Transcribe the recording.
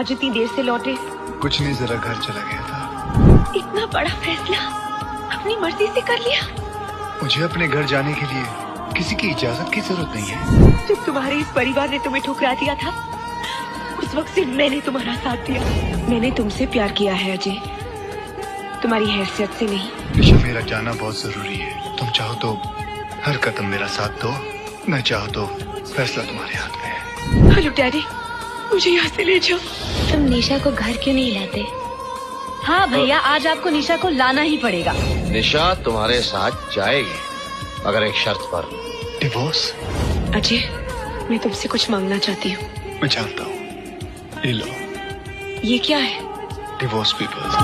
आज इतनी देर से लौटे? कुछ नहीं, जरा घर चला गया था। इतना बड़ा फैसला अपनी मर्जी से कर लिया? मुझे अपने घर जाने के लिए किसी की इजाजत की जरूरत नहीं है। जब तुम्हारे इस परिवार ने तुम्हें ठुकरा दिया था, उस वक्त सिर्फ मैंने तुम्हारा साथ दिया। मैंने तुमसे प्यार किया है अजय, तुम्हारी हैसियत से नहीं। निशा, मेरा जाना बहुत जरूरी है। तुम चाहो तो हर कदम मेरा साथ दो, मैं चाहो तो फैसला तुम्हारे हाथ में है। हेलो डैडी, मुझे यहाँ से ले जाओ। तुम निशा को घर क्यों नहीं लाते? हाँ भैया, आज आपको निशा को लाना ही पड़ेगा। निशा तुम्हारे साथ जाएगी, मगर एक शर्त पर। डिवोर्स? अजय, मैं तुमसे कुछ मांगना चाहती हूँ। मैं जानता हूँ, ये लो। ये क्या है? Divorce papers.